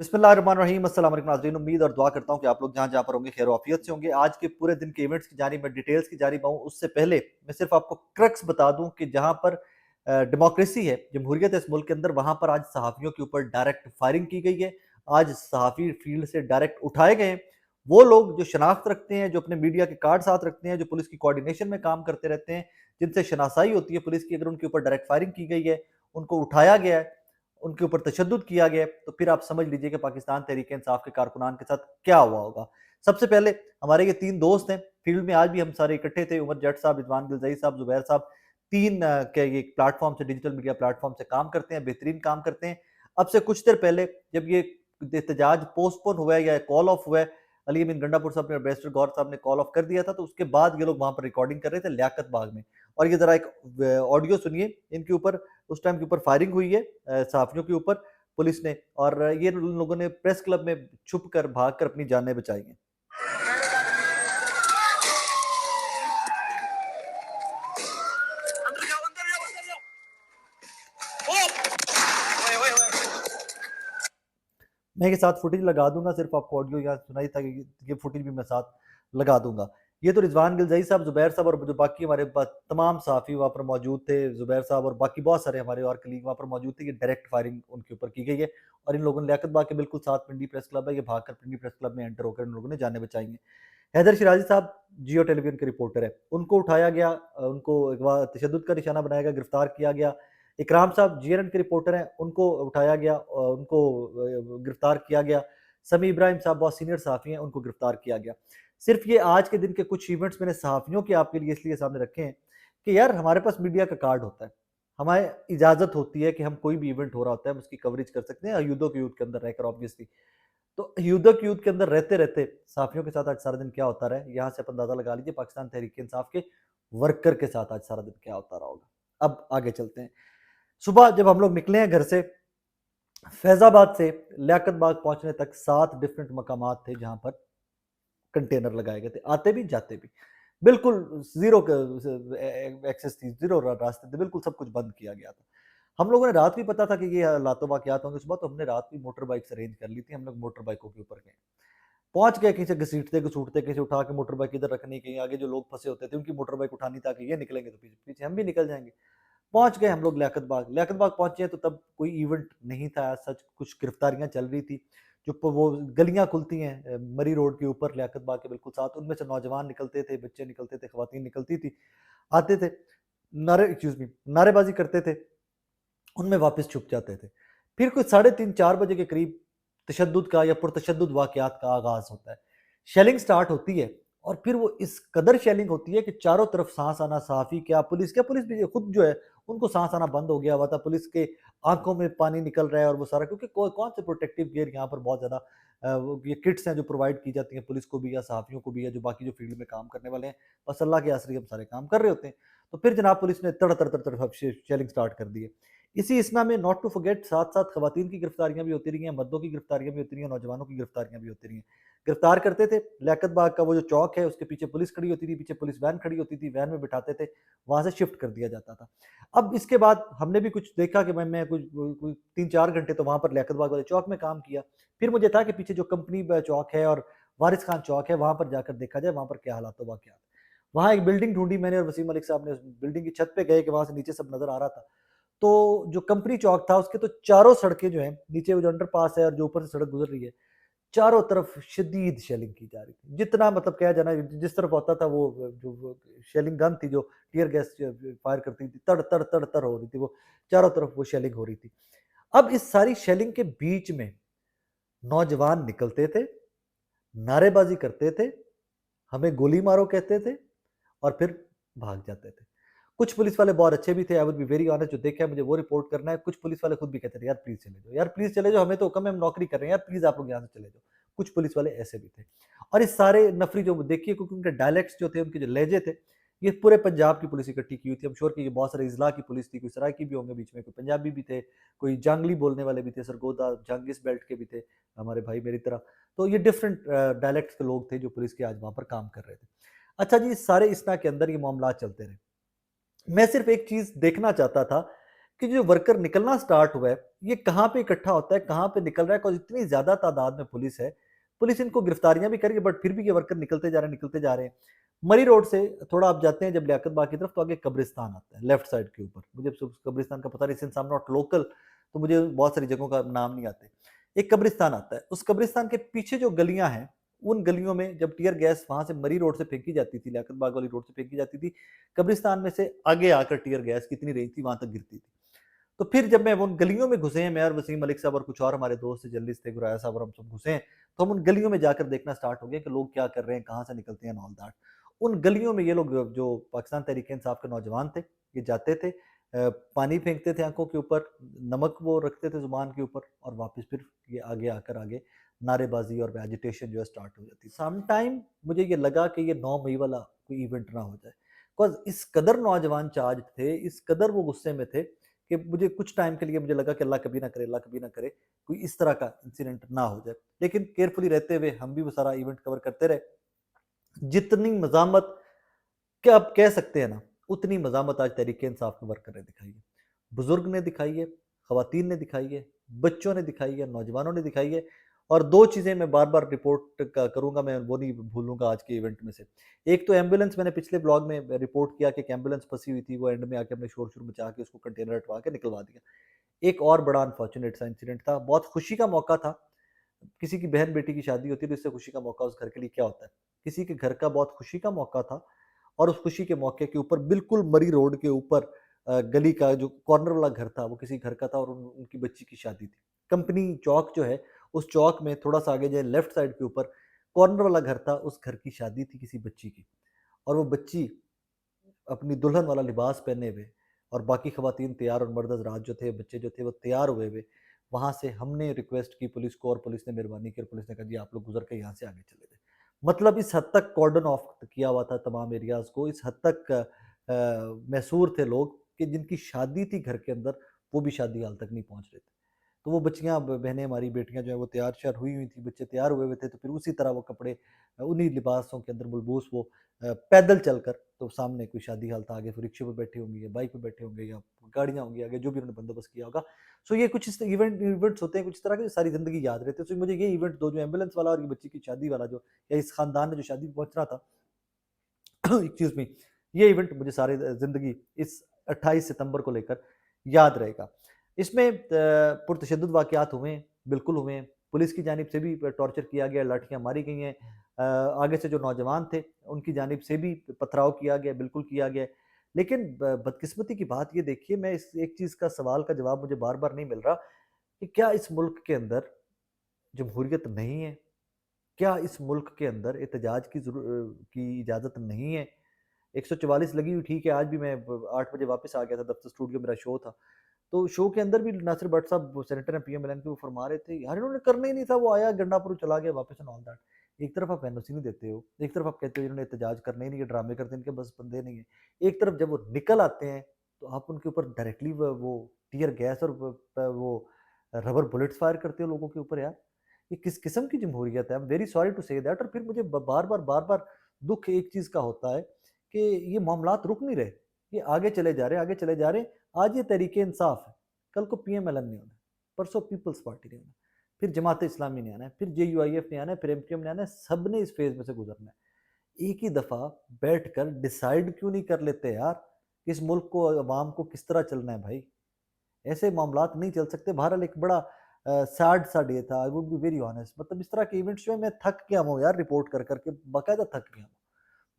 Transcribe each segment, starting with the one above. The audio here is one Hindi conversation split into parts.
बिस्मिल्लाहिर्रहमानिर्रहीम। अस्सलाम वालेकुम नाज़रीन, उम्मीद और दुआ करता हूँ कि आप लोग जहाँ-जहाँ पर होंगे खैर आफियत से होंगे। आज के पूरे दिन के इवेंट्स की जानिब मैं डिटेल्स की जानिब आऊँ उससे पहले मैं सिर्फ आपको क्रक्स बता दूँ कि जहाँ पर डेमोक्रेसी है, जमहूरियत है इस मुल्क के अंदर, वहाँ पर आज सहाफ़ियों के ऊपर डायरेक्ट फायरिंग की गई है। आज सहाफ़ी फील्ड से डायरेक्ट उठाए गए हैं। वो लोग जो शनाख्त रखते हैं, जो अपने मीडिया के कार्ड साथ रखते हैं, जो पुलिस की कोऑर्डिनेशन में काम करते रहते हैं, जिनसे शनासाई होती है पुलिस की, अगर उनके ऊपर डायरेक्ट फायरिंग की गई है, उनको उठाया गया है, उनके ऊपर तशद्दुद किया गया है, तो फिर आप समझ लीजिए कि पाकिस्तान तहरीक-ए-इंसाफ के कारकुनान के साथ क्या हुआ होगा। सबसे पहले हमारे ये 3 दोस्त हैं, फील्ड में आज भी हम सारे इकट्ठे थे, उमर जट साहब, रिजवान गिलज़ई साहब, ज़ुबैर साहब, 3 के ये प्लेटफ़ॉर्म से, डिजिटल मीडिया प्लेटफ़ॉर्म से काम करते हैं, बेहतरीन काम करते हैं। अब से कुछ देर पहले जब ये एहतजाज पोस्टपोन हुआ है या कॉल ऑफ हुआ है, अली अमीन गंडापुर साहब ने और बैरिस्टर गौहर साहब ने कॉल ऑफ कर दिया था, तो उसके बाद ये लोग वहाँ पर रिकॉर्डिंग कर रहे थे लियाकत बाग में। और ये ज़रा एक ऑडियो सुनिए, इनके ऊपर उस टाइम के ऊपर फायरिंग हुई है सहाफ़ियों के ऊपर पुलिस ने, और ये लोगों ने प्रेस क्लब में छुप कर, भाग कर अपनी जानें बचाई हैं। मैं ये साथ फुटेज लगा दूंगा, सिर्फ आपको ऑडियो यहाँ सुनाई था, ये फुटेज भी मैं साथ लगा दूंगा। ये तो रिजवान गिलज़ई साहब, ज़ुबैर साहब और जो बाकी हमारे पास तमाम सहाफ़ी वहाँ पर मौजूद थे, ज़ुबैर साहब और बाकी बहुत सारे हमारे और कलीग वहाँ पर मौजूद थे। ये डायरेक्ट फायरिंग उनके ऊपर की गई है और इन लोगों ने लियाकत बाग के बिल्कुल साथ पिंडी प्रेस क्लब है, ये भागकर पिंडी प्रेस क्लब में एंटर होकर इन लोगों ने जानें बचाई हैं। हैदर शिराजी साहब जियो टेलीविजन के रिपोर्टर है, उनको उठाया गया, उनको एक बार तशद्दुद का निशाना बनाया गया, गिरफ्तार किया गया। इकराम साहब जीएनएन के रिपोर्टर हैं, उनको उठाया गया, उनको गिरफ्तार किया गया। समी इब्राहिम साहब बहुत सीनियर सहाफ़ी हैं, उनको गिरफ्तार किया गया। सिर्फ ये आज के दिन के कुछ इवेंट्स मैंने सहाफ़ियों के आपके लिए इसलिए सामने रखे हैं कि यार हमारे पास मीडिया का कार्ड होता है, हमें इजाज़त होती है कि हम कोई भी इवेंट हो रहा होता है हम उसकी कवरेज कर सकते हैं, यूदो के यूथ के अंदर रहकर ऑब्वियसली। तो यूदक यूथ के अंदर रहते-रहते साथियों के साथ आज सारा दिन क्या होता रहा है, यहाँ से आप अंदाज़ा लगा लीजिए पाकिस्तान तहरीक-ए-इंसाफ के वर्कर के साथ आज सारा दिन क्या होता रहा होगा। अब आगे चलते हैं। सुबह जब हम लोग निकले हैं घर से, फैज़ाबाद से लियाकत बाग पहुँचने तक 7 डिफरेंट मकामात थे जहाँ पर कंटेनर लगाए गए थे, आते भी जाते भी। बिल्कुल ज़ीरो एक्सेस थी, ज़ीरो रास्ते थे, बिल्कुल सब कुछ बंद किया गया था। हम लोगों ने रात भी पता था कि ये हालात वाक़यात होंगे सुबह, तो हमने रात भी मोटर बाइक्स अरेंज कर ली थी, हम लोग मोटर बाइकों के ऊपर गए। पहुँच गए, कहीं से घसीटते-घसूटते, कहीं से उठा के मोटर बाइक इधर रखनी, कहीं आगे जो लोग फँसे होते थे उनकी मोटर बाइक उठानी ताकि ये निकलेंगे तो पीछे पीछे हम भी निकल जाएँगे। पहुँच गए हम लोग लियाकत बाग। लियाकत बाग पहुँचे तो तब कोई इवेंट नहीं था, सच कुछ गिरफ्तारियाँ चल रही थी। जो वो गलियाँ खुलती हैं मरी रोड के ऊपर लियाकत बाग के बिल्कुल साथ, उनमें से नौजवान निकलते थे, बच्चे निकलते थे, खवातीन निकलती थी, आते थे, नारेबाज़ी करते थे, उनमें वापस छुप जाते थे। फिर कुछ साढ़े 3-4 बजे के करीब तशद्दुद का या पुरतशद्दुद वाक़यात का आगाज़ होता है। शेलिंग स्टार्ट होती है और फिर वो इस कदर शेलिंग होती है कि चारों तरफ साँस आना, सहाफ़ी क्या पुलिस भी खुद जो है उनको साँस आना बंद हो गया हुआ था। पुलिस के आँखों में पानी निकल रहा है और वो सारा, क्योंकि कौन से प्रोटेक्टिव गियर यहाँ पर बहुत ज़्यादा वो ये किट्स हैं जो प्रोवाइड की जाती हैं पुलिस को भी या सहाफ़ियों को भी या जो बाकी जो फ़ील्ड में काम करने वाले हैं। बस अल्लाह के आसरे हम सारे काम कर रहे होते हैं। तो फिर जनाब पुलिस ने तड़-तड़ शेलिंग स्टार्ट कर दी है। इसी इसना में नॉट टू फॉरगेट साथ-साथ खवातीन की गिरफ्तारियाँ भी होती रही हैं, मर्दों की गिरफ्तारियाँ भी होती रही हैं, नौजवानों की गिरफ्तारियाँ भी होती रही हैं। गिरफ्तार करते थे, लियाकत बाग का वो जो चौक है उसके पीछे पुलिस खड़ी होती थी, पीछे पुलिस वैन खड़ी होती थी, वैन में बिठाते थे, वहाँ से शिफ्ट कर दिया जाता था। अब इसके बाद हमने भी कुछ देखा कि मैं कुछ कोई 3-4 घंटे तो वहाँ पर लियाकत बाग वाले चौक में काम किया। फिर मुझे था कि पीछे जो कंपनी ब चौक है और वारिस खान चौक है, वहाँ पर जाकर देखा जाए, वहाँ पर क्या हालात व वाक़यात। वहाँ एक बिल्डिंग ढूँढी मैंने और वसीम मलिक साहब ने, उस बिल्डिंग की छत पे गए कि वहाँ से नीचे सब नज़र आ रहा था। तो जो कंपनी चौक था उसके तो चारों सड़कें जो हैं, नीचे वो जो अंडरपास है और जो ऊपर से सड़क गुज़र रही है, चारों तरफ शदीद शेलिंग की जा रही थी। जितना मतलब कहा जाए ना, जिस तरफ होता था वो शेलिंग गन थी जो टियर गैस फायर करती थी, तड़ हो रही थी वो, चारों तरफ वो शेलिंग हो रही थी। अब इस सारी शेलिंग के बीच में नौजवान निकलते थे, नारेबाज़ी करते थे, हमें गोली मारो कहते थे और फिर भाग जाते थे। कुछ पुलिस वाले बहुत अच्छे भी थे, I would be very honest, जो देखा है मुझे वो रिपोर्ट करना है। कुछ पुलिस वाले खुद भी कहते थे, यार प्लीज़ चले जाओ, यार प्लीज़ चले जाओ, हमें तो हुक्म है, हम नौकरी कर रहे हैं, यार प्लीज़ आप लोग यहाँ से चले जाओ। कुछ पुलिस वाले ऐसे भी थे। और इस सारे नफरी जो देखिए, क्योंकि उनके डायलेक्ट्स जो थे, उनके जो लहजे थे, ये पूरे पंजाब की पुलिस इकट्ठी की हुई थी। आई एम श्योर कि ये बहुत सारे अज़ला की पुलिस थी, कोई सराइकी भी होंगे बीच में, कोई पंजाबी भी थे, कोई जांगली बोलने वाले भी थे, सरगोदा, जांगिस बेल्ट के भी थे, हमारे भाई मेरी तरह। तो ये डिफरेंट डायलेक्ट्स के लोग थे जो पुलिस के आज वहाँ पर काम कर रहे थे। अच्छा जी, इस सारे इस्ना के अंदर ये मामलात चलते रहे। मैं सिर्फ एक चीज़ देखना चाहता था कि जो वर्कर निकलना स्टार्ट हुआ है, ये कहाँ पे इकट्ठा होता है, कहाँ पे निकल रहा है, बिकॉज़ इतनी ज़्यादा तादाद में पुलिस है। पुलिस इनको गिरफ्तारियाँ भी कर रही है, बट फिर भी ये वर्कर निकलते जा रहे हैं, निकलते जा रहे हैं। मरी रोड से थोड़ा आप जाते हैं जब लियाकत बाग की तरफ, तो आगे कब्रिस्तान आता है, लेफ्ट साइड के ऊपर। मुझे उस कब्रिस्तान का पता नहीं, since I am not local, तो मुझे बहुत सारी जगहों का नाम नहीं आते। एक कब्रिस्तान आता है, उस कब्रिस्तान के पीछे जो गलियाँ हैं, उन गलियों में जब टीयर गैस वहाँ से मरी रोड से फेंकी जाती थी, लियाकत बाग वाली रोड से फेंकी जाती थी, कब्रिस्तान में से आगे आकर टीयर गैस कितनी रेंज थी, वहाँ तक गिरती थी। तो फिर जब मैं उन गलियों में घुसे हैं, मैं और वसीम मलिक साहब और कुछ और हमारे दोस्त जर्नलिस्ट थे, गुराया साहब और हम सब घुसे हैं, तो हम उन गलियों में जाकर देखना स्टार्ट हो गया कि लोग क्या कर रहे हैं, कहाँ से निकलते हैं, ऑल दैट। उन गलियों में ये लोग जो पाकिस्तान तहरीक इंसाफ के नौजवान थे, ये जाते थे, पानी फेंकते थे आंखों के ऊपर, नमक वो रखते थे जुबान के ऊपर, और वापस फिर ये आगे आकर आगे नारेबाजी और एजिटेशन जो है स्टार्ट हो जाती। सम टाइम मुझे ये लगा कि ये 9 मई वाला कोई इवेंट ना हो जाए, बिकॉज इस कदर नौजवान चार्ज थे, इस कदर वो गुस्से में थे कि मुझे कुछ टाइम के लिए मुझे लगा कि अल्लाह कभी ना करे, अल्लाह कभी ना करे कोई इस तरह का इंसिडेंट ना हो जाए। लेकिन केयरफुली रहते हुए हम भी वो सारा इवेंट कवर करते रहे। जितनी मज़ामत क्या आप कह सकते हैं ना, उतनी मज़ामत आज तहरीक इंसाफ के वर्कर ने दिखाई है। बुजुर्ग ने दिखाई है, खवातीन ने दिखाई है, बच्चों ने दिखाई है, नौजवानों ने दिखाई है। और दो चीज़ें मैं बार बार रिपोर्ट करूंगा, मैं वो नहीं भूलूंगा आज के इवेंट में से। एक तो एम्बुलेंस, मैंने पिछले ब्लॉग में रिपोर्ट किया कि एक एम्बुलेंस फंसी हुई थी, वो एंड में आके अपने शोर शोर मचा के उसको कंटेनर हटवा के निकलवा दिया। एक और बड़ा अनफॉर्चुनेट सा इंसिडेंट था, बहुत खुशी का मौका था, किसी की बहन बेटी की शादी होती है तो इससे खुशी का मौका उस घर के लिए क्या होता है, किसी के घर का बहुत खुशी का मौका था, और उस खुशी के मौके के ऊपर बिल्कुल मरी रोड के ऊपर गली का जो कॉर्नर वाला घर था वो किसी घर का था, और उनकी बच्ची की शादी थी। कंपनी चौक जो है, उस चौक में थोड़ा सा आगे जाए लेफ्ट साइड के ऊपर कॉर्नर वाला घर था, उस घर की शादी थी किसी बच्ची की। और वो बच्ची अपनी दुल्हन वाला लिबास पहने हुए, और बाकी खवातीन तैयार और मर्द हज़रात जो थे, बच्चे जो थे वो तैयार हुए हुए, वहाँ से हमने रिक्वेस्ट की पुलिस को, और पुलिस ने मेहरबानी की और पुलिस ने कहा जी आप लोग गुजर के यहाँ से आगे चले गए। मतलब इस हद तक कॉर्डन ऑफ किया हुआ था तमाम एरियाज़ को, इस हद तक मैसूर थे लोग कि जिनकी शादी थी घर के अंदर, वो भी शादी हाल तक नहीं पहुँच रहे थे। तो वो बच्चियाँ बहनें हमारी बेटियाँ जो है वो तैयार श्यार हुई हुई थी, बच्चे तैयार हुए हुए थे, तो फिर उसी तरह वो कपड़े उन्हीं लिबासों के अंदर मलबूस वो पैदल चलकर, तो सामने कोई शादी हाल था, आगे फिर रिक्शे पे बैठे होंगे या बाइक पे बैठे होंगे या गाड़ियाँ होंगी आगे, जो भी उन्होंने बंदोबस्त किया होगा। सो ये कुछ इस इवेंट्स होते हैं कुछ इस तरह के, सारी ज़िंदगी याद रहते हैं। सो मुझे ये इवेंट, दो जो एम्बुलेंस वाला और ये बच्ची की शादी वाला जो, या इस खानदान में जो शादी में पहुँचना था एक्सक्यूज़ मी, ये इवेंट मुझे सारी ज़िंदगी इस 28 सितंबर को लेकर याद रहेगा। इसमें पुरतशद्दुद वाक़यात हुए हैं, बिल्कुल हुए हैं। पुलिस की जानिब से भी टॉर्चर किया गया, लाठियाँ मारी गई हैं। आगे से जो नौजवान थे, उनकी जानिब से भी पथराव किया गया, बिल्कुल किया गया है। लेकिन बदकिस्मती की बात ये देखिए, मैं इस एक चीज़ का सवाल का जवाब मुझे बार-बार नहीं मिल रहा कि क्या इस मुल्क के अंदर जमहूरियत नहीं है? क्या इस मुल्क के अंदर एहतजाज की इजाज़त नहीं है? 144 लगी हुई, ठीक है, आज भी मैं 8 बजे वापस आ गया था दफ्तर, स्टूडियो मेरा शो था। तो शो के अंदर भी नासिर भट्ट साहब सेनेटर हैं पीएम एलन के, वो फरमा रहे थे यार इन्होंने करना ही नहीं था, वो आया गंडापुर चला गया वापस एंड ऑल दैट। एक तरफ आप एनओसी नहीं देते हो, एक तरफ आप कहते हो इन्होंने एहतजाज करना ही नहीं, ये ड्रामे करते हैं, इनके बस बंदे नहीं है। एक तरफ जब वो निकल आते हैं तो आप उनके ऊपर डायरेक्टली वो टीयर गैस और वो रबर बुलेट्स फायर करते हो लोगों के ऊपर। यार ये किस किस्म की जमहूरियत है? I am very sorry to say that. और फिर मुझे बार बार दुख एक चीज़ का होता है कि ये मामलात रुक नहीं रहे, ये आगे चले जा रहे हैं, आगे चले जा रहे हैं। आज ये तहरीके इंसाफ है, कल को पीएमएलएन ने होना है, परसों पीपल्स पार्टी ने होना है, फिर जमात इस्लामी ने आना है, फिर जेयूआईएफ ने आना है, फिर एमक्यूएम ने आना है, सब ने इस फेज में से गुजरना है। एक ही दफ़ा बैठकर डिसाइड क्यों नहीं कर लेते यार कि इस मुल्क को, अवाम को किस तरह चलना है भाई? ऐसे मामलात नहीं चल सकते। बहरहाल एक बड़ा सैड सा डे था, I would be very honest. मतलब इस तरह के इवेंट्स जो है मैं थक गया हूँ यार रिपोर्ट कर करके, बाकायदा थक गया हूँ।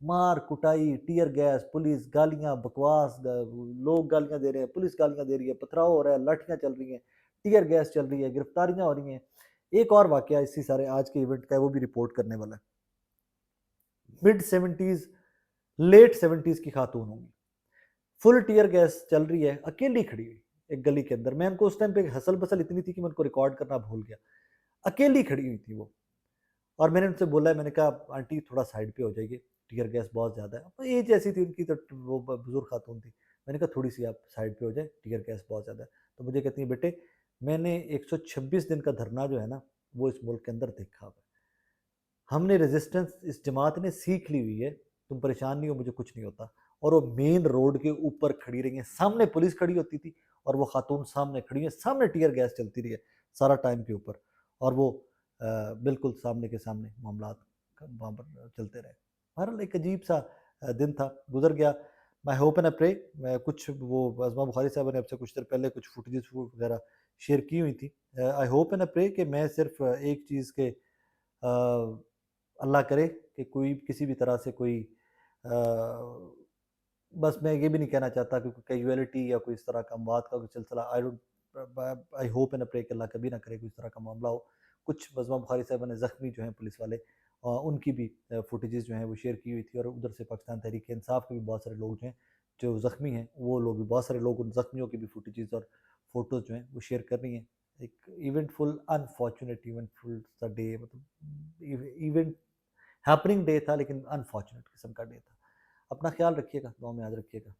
मार कुटाई, टीयर गैस, पुलिस, गालियाँ, बकवास, लोग गालियाँ दे रहे हैं, पुलिस गालियाँ दे रही है, पथराव हो रहा है, लाठियाँ चल रही हैं, टीयर गैस चल रही है, गिरफ्तारियाँ हो रही हैं। एक और वाकया इसी सारे आज के इवेंट का है, वो भी रिपोर्ट करने वाला है। मिड 70s, लेट 70s की खातून होंगी, फुल टीयर गैस चल रही है, अकेली खड़ी हुई एक गली के अंदर। मैं उनको उस टाइम पे हसल बसल इतनी थी कि मैं उनको रिकॉर्ड करना भूल गया। अकेली खड़ी हुई थी वो, और मैंने उनसे बोला है, मैंने कहा आंटी थोड़ा साइड पे हो जाइए, टीयर गैस बहुत ज़्यादा है। तो एज ऐसी थी उनकी, तो वो बुजुर्ग खातून थी। मैंने कहा थोड़ी सी आप साइड पे हो जाए, टीयर गैस बहुत ज़्यादा है। तो मुझे कहती है बेटे मैंने 126 दिन का धरना जो है ना वो इस मुल्क के अंदर देखा हुआ है। हमने रेजिस्टेंस इस जमात ने सीख ली हुई है, तुम परेशान नहीं हो, मुझे कुछ नहीं होता। और वो मेन रोड के ऊपर खड़ी रही हैं, सामने पुलिस खड़ी होती थी, और वो खातून सामने खड़ी है, सामने टीयर गैस चलती रही है सारा टाइम के ऊपर, और वो बिल्कुल सामने के सामने मामला वहाँ पर चलते रहे। बहरहाल एक अजीब सा दिन था, गुजर गया। I hope and I pray, मैं कुछ वो अज़मा बुखारी साहब ने आपसे कुछ देर पहले कुछ फुटेजेस वगैरह शेयर की हुई थी। I hope and I pray कि मैं सिर्फ एक चीज़ के अल्लाह करे कि कोई किसी भी तरह से कोई बस मैं ये भी नहीं कहना चाहता कि कोई कैजुअलिटी या कोई इस तरह का अमवात का कोई सिलसिला, आई होप एंड प्रे कि अल्लाह कभी ना करे कोई इस तरह का मामला हो। कुछ अज़मा बुखारी साहब ने ज़ख्मी जो हैं पुलिस वाले, उनकी भी फुटेजेस जो हैं वो शेयर की हुई थी, और उधर से पाकिस्तान तहरीक इंसाफ के भी बहुत सारे लोग जो हैं जो ज़ख्मी हैं, वो लोग भी, बहुत सारे लोग उन ज़ख्मियों की भी फुटेजेस और फ़ोटोज़ जो हैं वो शेयर कर रही हैं। एक इवेंटफुल अनफॉर्चुनेट इवेंटफुल सा डे, मतलब इवेंट हैपनिंग डे था, लेकिन अनफॉर्चुनेट किस्म का डे था। अपना ख्याल रखिएगा, दुआ में याद रखिएगा।